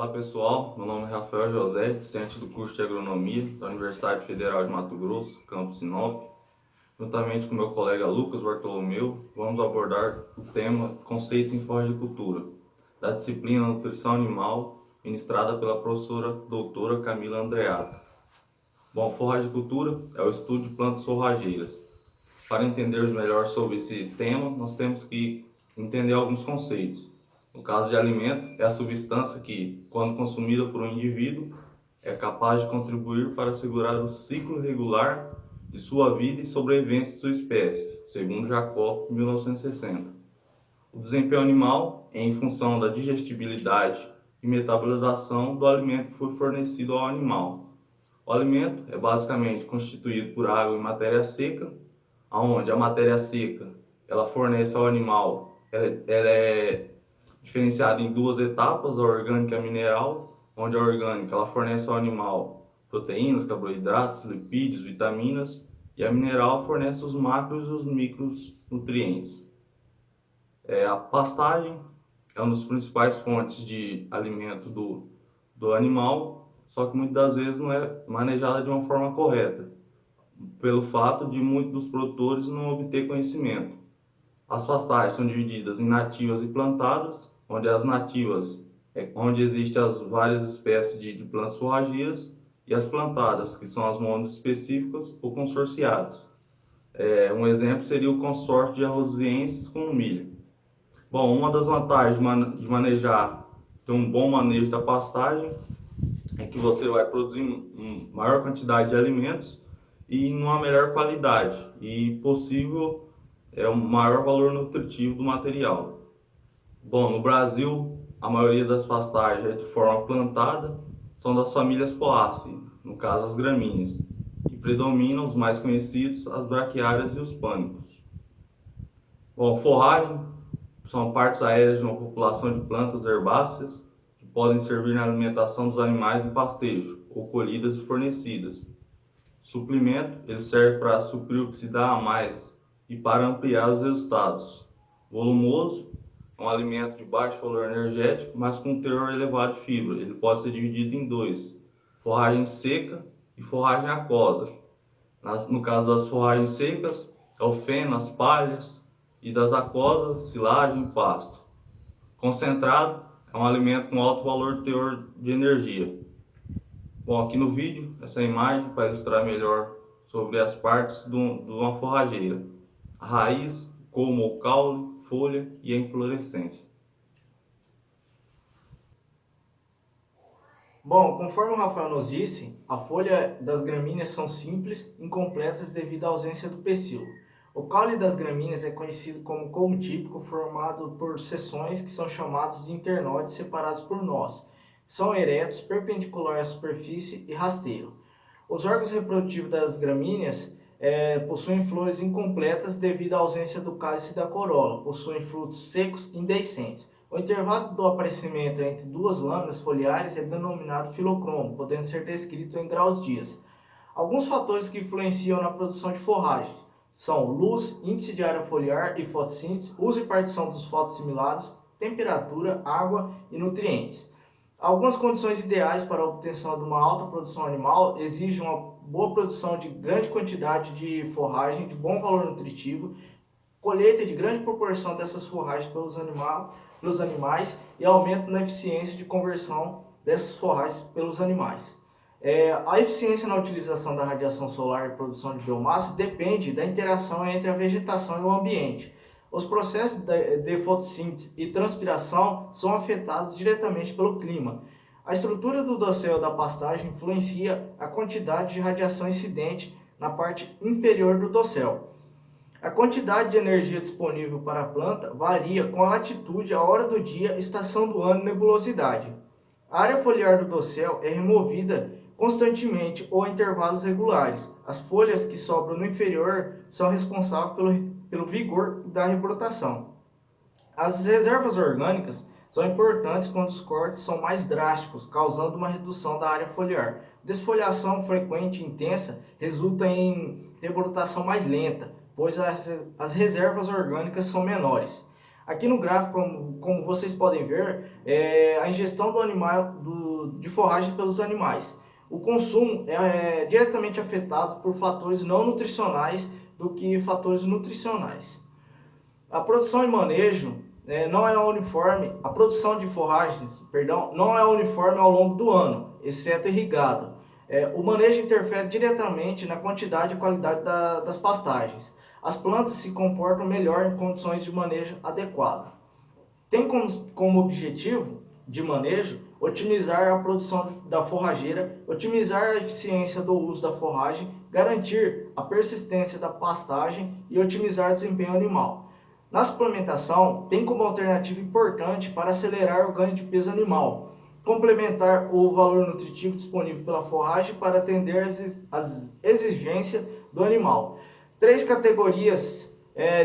Olá pessoal, meu nome é Rafael José, discente do curso de Agronomia da Universidade Federal de Mato Grosso, campus Sinop. Juntamente com meu colega Lucas Bartolomeu, vamos abordar o tema Conceitos em Forragicultura, da disciplina Nutrição Animal, ministrada pela professora doutora Camila Andreatta. Bom, forragicultura é o estudo de plantas forrageiras. Para entendermos melhor sobre esse tema, nós temos que entender alguns conceitos. No caso de alimento, é a substância que, quando consumida por um indivíduo, é capaz de contribuir para assegurar o ciclo regular de sua vida e sobrevivência de sua espécie, segundo Jacob, 1960. O desempenho animal é em função da digestibilidade e metabolização do alimento que foi fornecido ao animal. O alimento é basicamente constituído por água e matéria seca, onde a matéria seca ela fornece ao animal, ela é diferenciada em duas etapas, a orgânica e a mineral, onde a orgânica ela fornece ao animal proteínas, carboidratos, lipídios, vitaminas, e a mineral fornece os macros e os micros nutrientes. A pastagem é uma das principais fontes de alimento do animal, só que muitas das vezes não é manejada de uma forma correta, pelo fato de muitos dos produtores não obter conhecimento. As pastagens são divididas em nativas e plantadas, onde as nativas é onde existem as várias espécies de plantas forrageiras, e as plantadas, que são as monoespecíficas ou consorciadas. Um exemplo seria o consórcio de arrosienses com o milho. Bom, uma das vantagens de manejar, ter um bom manejo da pastagem, é que você vai produzir maior quantidade de alimentos e numa melhor qualidade e possível um maior valor nutritivo do material. Bom, no Brasil, a maioria das pastagens é de forma plantada, são das famílias Poaceae, no caso as gramíneas, e predominam os mais conhecidos, as braquiárias e os pânicos. Bom, forragem são partes aéreas de uma população de plantas herbáceas que podem servir na alimentação dos animais em pastejo, ou colhidas e fornecidas. Suplemento, ele serve para suprir o que se dá a mais e para ampliar os resultados. Volumoso, é um alimento de baixo valor energético, mas com teor elevado de fibra. Ele pode ser dividido em dois: forragem seca e forragem aquosa. No caso das forragens secas, é o feno, as palhas, e das aquosas, silagem e pasto. Concentrado, é um alimento com alto valor de teor de energia. Bom, aqui no vídeo, essa imagem para ilustrar melhor sobre as partes de uma forrageira: a raiz, o colmo ou caule, folha e a inflorescência. Bom, conforme o Rafael nos disse, a folha das gramíneas são simples, incompletas devido à ausência do pecíolo. O caule das gramíneas é conhecido como colmo típico, formado por seções que são chamados de internóides separados por nós. São eretos, perpendicular à superfície e rasteiro. Os órgãos reprodutivos das gramíneas possuem flores incompletas devido à ausência do cálice e da corola, possuem frutos secos e indehiscentes. O intervalo do aparecimento entre duas lâminas foliares é denominado filocromo, podendo ser descrito em graus dias. Alguns fatores que influenciam na produção de forragens são luz, índice de área foliar e fotossíntese, uso e partição dos fotossimilados, temperatura, água e nutrientes. Algumas condições ideais para a obtenção de uma alta produção animal exigem uma boa produção de grande quantidade de forragem, de bom valor nutritivo, colheita de grande proporção dessas forragens pelos animais e aumento na eficiência de conversão dessas forragens pelos animais. A eficiência na utilização da radiação solar e produção de biomassa depende da interação entre a vegetação e o ambiente. Os processos de fotossíntese e transpiração são afetados diretamente pelo clima. A estrutura do dossel da pastagem influencia a quantidade de radiação incidente na parte inferior do dossel. A quantidade de energia disponível para a planta varia com a latitude, a hora do dia, estação do ano e nebulosidade. A área foliar do dossel é removida constantemente ou em intervalos regulares. As folhas que sobram no inferior são responsáveis pelo vigor da rebrotação. As reservas orgânicas são importantes quando os cortes são mais drásticos, causando uma redução da área foliar. Desfoliação frequente e intensa resulta em rebrotação mais lenta, pois as reservas orgânicas são menores. Aqui no gráfico, como vocês podem ver, a ingestão do animal, de forragem pelos animais. O consumo é diretamente afetado por fatores não nutricionais do que fatores nutricionais. A produção e manejo não é uniforme, a produção de forragens, não é uniforme ao longo do ano, exceto irrigado. O manejo interfere diretamente na quantidade e qualidade das pastagens. As plantas se comportam melhor em condições de manejo adequado. Tem como objetivo de manejo otimizar a produção da forrageira, otimizar a eficiência do uso da forragem, garantir a persistência da pastagem e otimizar o desempenho animal. Na suplementação, tem como alternativa importante para acelerar o ganho de peso animal, complementar o valor nutritivo disponível pela forragem para atender às exigências do animal. 3 categorias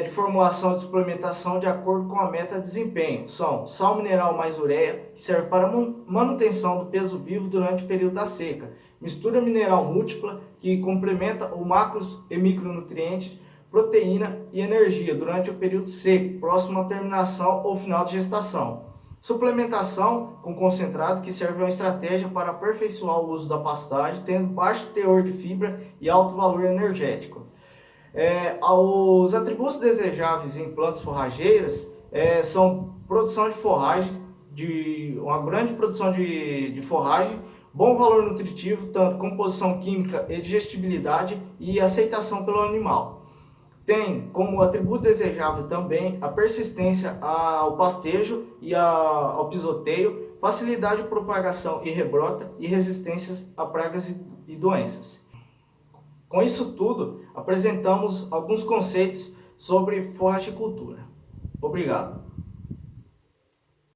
de formulação de suplementação de acordo com a meta de desempenho são sal mineral mais ureia, que serve para manutenção do peso vivo durante o período da seca, mistura mineral múltipla, que complementa o macros e micronutrientes, proteína e energia durante o período seco, próximo à terminação ou final de gestação. Suplementação com concentrado, que serve uma estratégia para aperfeiçoar o uso da pastagem, tendo baixo teor de fibra e alto valor energético. Os atributos desejáveis em plantas forrageiras são produção de forragem, uma grande produção de forragem, bom valor nutritivo, tanto composição química e digestibilidade e aceitação pelo animal. Tem como atributo desejável também a persistência ao pastejo e ao pisoteio, facilidade de propagação e rebrota e resistências a pragas e doenças. Com isso tudo, apresentamos alguns conceitos sobre forragicultura. Obrigado.